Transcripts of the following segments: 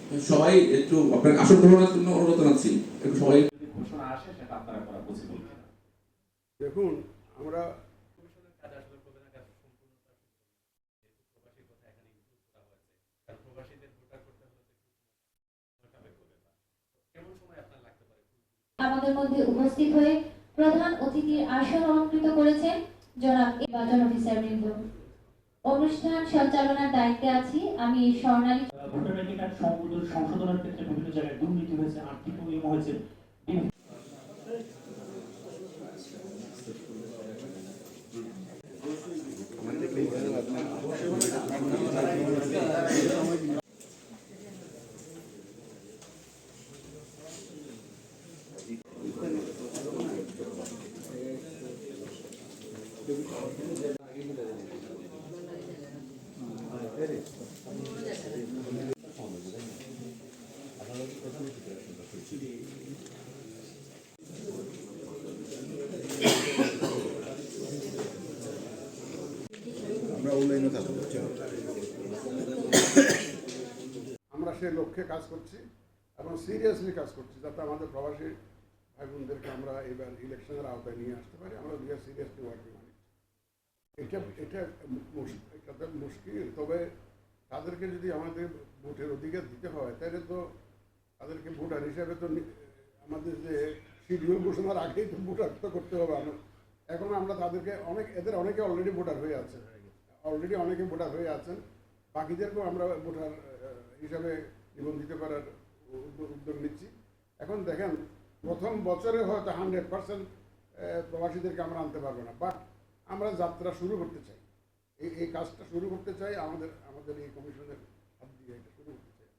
সবাই একটু আপনার আসল গ্রহণের জন্য অনুরোধ জানাচ্ছি, একটু সবাই ঘোষণা আসে সেটা আপনারা করা পসিবল কিনা। দেখুন, আমরা কমিশনের কাজ আসলে প্রধানের কাজ সম্পূর্ণতা প্রবাসীর কথা এখানে ইনক্লুড করা হয়েছে, কারণ প্রবাসীদের ভোটার করতে হলে কিভাবে করবে বা কেমন সময় আপনার লাগতে পারে। আমাদের মধ্যে উপস্থিত হয়ে প্রধান অতিথির আসন অলঙ্কৃত করেছেন জনাব নির্বাচন অফিসারবৃন্দ। অনুষ্ঠান সঞ্চালনার দায়িত্বে আছি আমি স্বর্ণালী। ভোটার আইডি কার্ড সংশোধনের ক্ষেত্রে বিভিন্ন জায়গায় দুর্নীতি হয়েছে, আর্থিক অনিয়ম হয়েছে। আমরা সেই লক্ষ্যে কাজ করছি এবং সিরিয়াসলি কাজ করছি যাতে আমাদের প্রবাসী ভাই বোনদেরকে আমরা এবার ইলেকশনের আওতায় নিয়ে আসতে পারি। আমরা সিরিয়াসলি ওয়ার্কিং অন এটা মুশকিল, তবে তাদেরকে যদি আমাদের ভোটের অধিকার দিতে হয় তাহলে তো তাদেরকে ভোটার হিসাবে তো আমাদের যে শিডিউল ঘোষণার আগেই তো ভোটার তো করতে হবে। এখন আমরা তাদেরকে এদের অনেকে অলরেডি ভোটার হয়ে আছেন, বাকিদেরকেও আমরা ভোটার হিসাবে নিবন্ধিত করার উদ্যোগ নিচ্ছি। এখন দেখেন, প্রথম বছরে হয়তো 100% প্রবাসীদেরকে আমরা আনতে পারবো না, বাট আমরা যাত্রা শুরু করতে চাই, এই কাজটা শুরু করতে চাই। আমাদের এই কমিশনের হাত দিয়ে এটা শুরু করতে চাই।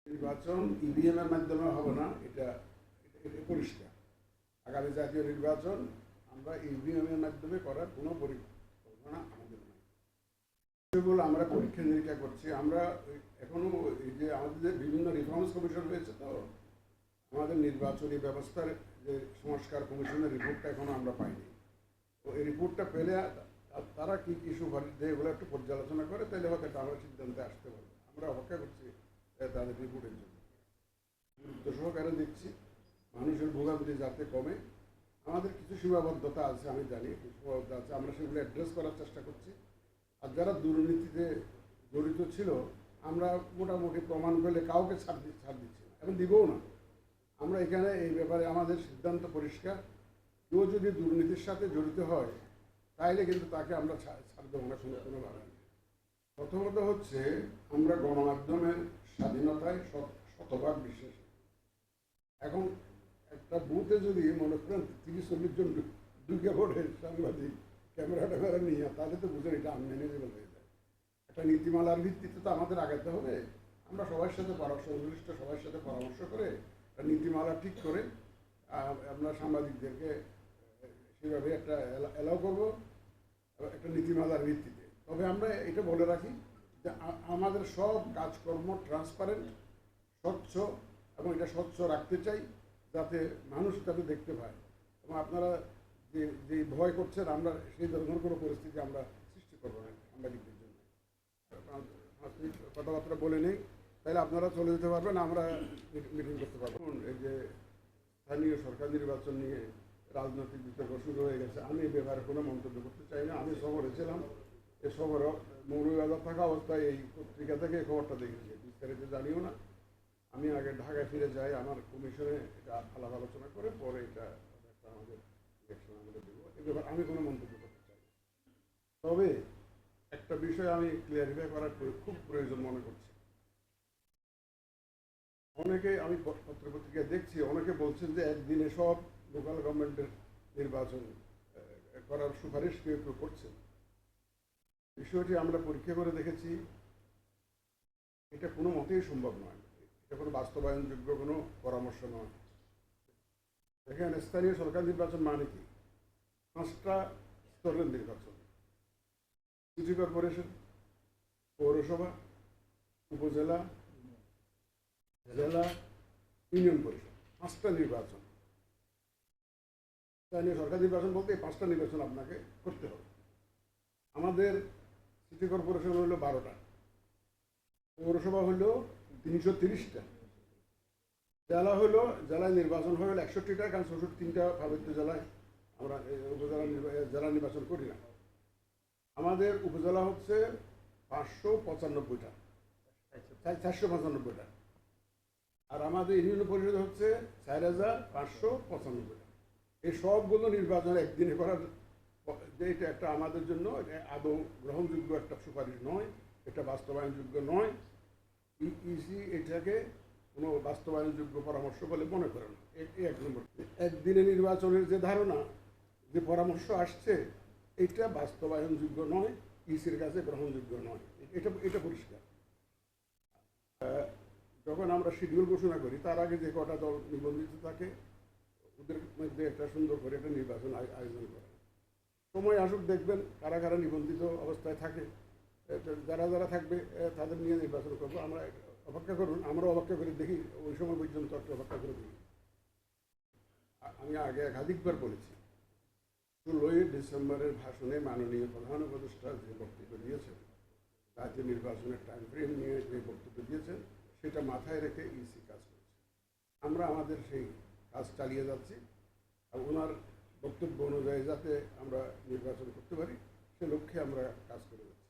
নির্বাচন ইভিএম এর মাধ্যমে হবে না, এটা পরিষ্কার। আগামী জাতীয় নির্বাচন আমরা ইভিএম এর মাধ্যমে করার কোনো পরিকল্পনা আমাদের নেই। সেগুলো আমরা পরীক্ষা নিরীক্ষা করছি। আমরা এখনো এই যে আমাদের বিভিন্ন রিফর্মস কমিশন রয়েছে, তো আমাদের নির্বাচনী ব্যবস্থার যে সংস্কার কমিশনের রিপোর্টটা এখনো আমরা পাইনি। তো এই রিপোর্টটা পেলে তারা কী কী সুপারিশ দেয় এগুলো একটু পর্যালোচনা করে, তাহলে হয়তো আমরা সিদ্ধান্তে আসতে পারবো। আমরা অপেক্ষা করছি তাদের রিপোর্টের জন্য। গুরুত্ব সহকারে দিচ্ছি মানুষের ভোগান্তি যাতে কমে। আমাদের কিছু সীমাবদ্ধতা আছে, আমি জানি কিছু সীমাবদ্ধতা আছে, আমরা সেগুলো অ্যাড্রেস করার চেষ্টা করছি। আর যারা দুর্নীতিতে জড়িত ছিল আমরা মোটামুটি প্রমাণ পেলে কাউকে ছাড় দিচ্ছি না, এবং দিবও না। আমরা এখানে এই ব্যাপারে আমাদের সিদ্ধান্ত পরিষ্কার, কেউ যদি দুর্নীতির সাথে জড়িত হয় তাইলে কিন্তু তাকে আমরা ছাড় দেবো না কোনোভাবে। প্রথমত হচ্ছে আমরা গণমাধ্যমের স্বাধীনতায় শতভাগ বিশ্বাসী। এখন একটা বুথে যদি মনে করেন 30-40 জন ঢুকে পড়ে সাংবাদিক ক্যামেরা নিয়ে, তাহলে তো বুঝেন এটা আনম্যানেজেবল হয়ে যায়। একটা নীতিমালার ভিত্তিতে তো আমাদের আগাতে হবে। আমরা সবার সাথে সংশ্লিষ্ট সবার সাথে পরামর্শ করে একটা নীতিমালা ঠিক করে আমরা সাংবাদিকদেরকে সেভাবে একটা অ্যালাউ করবো একটা নীতিমালার ভিত্তিতে। তবে আমরা এটা বলে রাখি যে আমাদের সব কাজকর্ম ট্রান্সপারেন্ট, স্বচ্ছ, এবং এটা স্বচ্ছ রাখতে চাই যাতে মানুষ তাতে দেখতে পায়। এবং আপনারা যে ভয় করছেন, আমরা সেই ধরনের কোনো পরিস্থিতি আমরা সৃষ্টি করবো না সাংবাদিকদের জন্য। কথাবার্তা বলে নেই, তাহলে আপনারা চলে যেতে পারবেন, আমরা মিটিং করতে পারবো। এই যে স্থানীয় সরকার নির্বাচন নিয়ে রাজনৈতিক বিতর্ক শুরু হয়ে গেছে, আমি এ ব্যাপারে কোনো মন্তব্য করতে চাই না। আমি সফরে ছিলাম, এ সফরে মৌলভীবাজার থাকা অবস্থায় এই পত্রিকা থেকে এই খবরটা দেখেছি, বিস্তারিত জানিও না। আমি আগে ঢাকায় ফিরে যাই, আমার কমিশনে এটা আলাপ আলোচনা করে পরে এটা আমাদের ইলেকশন আমাদের দেবো। এ ব্যাপারে আমি কোনো মন্তব্য করতে চাই না। তবে একটা বিষয় আমি ক্লিয়ারিফাই করার খুব প্রয়োজন মনে করছি। অনেকে আমি পত্রিকায় দেখছি, অনেকে বলছেন যে একদিনে সব লোকাল গভর্নমেন্টের নির্বাচন করার সুপারিশ কেউ করছেন। বিষয়টি আমরা পরীক্ষা করে দেখেছি, এটা কোনো মতেই সম্ভব নয়, এটা কোনো বাস্তবায়নযোগ্য কোনো পরামর্শ নয়। দেখেন, স্থানীয় সরকার নির্বাচন মানে কি? 5টা স্তরের নির্বাচন: সিটি কর্পোরেশন, পৌরসভা, উপজেলা, জেলা, ইউনিয়ন পরিষদ। 5টা নির্বাচন। স্থানীয় সরকার নির্বাচন বলতে এই 5টা নির্বাচন আপনাকে করতে হবে। আমাদের সিটি কর্পোরেশন হলো 12টা, পৌরসভা হলো 330টা। জেলা হলো, জেলায় নির্বাচন হলো 61টা, কারণ 64টা পার্বত্য জেলায় আমরা জেলা নির্বাচন করি না। আমাদের উপজেলা হচ্ছে 595টা, 495টা, আর আমাদের ইউনিয়ন পরিষদ হচ্ছে 4595টা। এই সবগুলো নির্বাচন একদিনে করার যে এটা একটা আমাদের জন্য আদৌ গ্রহণযোগ্য একটা সুপারিশ নয়, এটা বাস্তবায়নযোগ্য নয়। ইসি এটাকে কোনো বাস্তবায়নযোগ্য পরামর্শ বলে মনে করে না। এই এক নম্বর। একদিনে নির্বাচনের যে ধারণা, যে পরামর্শ আসছে, এটা বাস্তবায়নযোগ্য নয়, ইসির কাছে গ্রহণযোগ্য নয়। এটা পরিষ্কার। যখন আমরা শিডিউল ঘোষণা করি, তার আগে যে কটা দল নিবন্ধিত থাকে ওদের মধ্যে একটা সুন্দর করে একটা নির্বাচন আয়োজন করা। সময় আসুক, দেখবেন কারা কারা নিবন্ধিত অবস্থায় থাকে, যারা যারা থাকবে তাদের নিয়ে নির্বাচন করবো। আমরা অপেক্ষা করুন, আমরা অপেক্ষা করে দেখি, ওই সময় পর্যন্ত একটা অপেক্ষা করে দেখি। আমি আগে একাধিকবার বলেছি, 16ই ডিসেম্বরের ভাষণে মাননীয় প্রধান উপদেষ্টা যে বক্তব্য দিয়েছেন, রাজ্য নির্বাচনের টাইম ফ্রেম নিয়ে যে বক্তব্য দিয়েছেন, সেটা মাথায় রেখে ইসি কাজ করছে। আমরা আমাদের সেই কাজ চালিয়ে যাচ্ছি, আর ওনার বক্তব্য অনুযায়ী যাতে আমরা নির্বাচন করতে পারি সে লক্ষ্যে আমরা কাজ করে যাচ্ছি।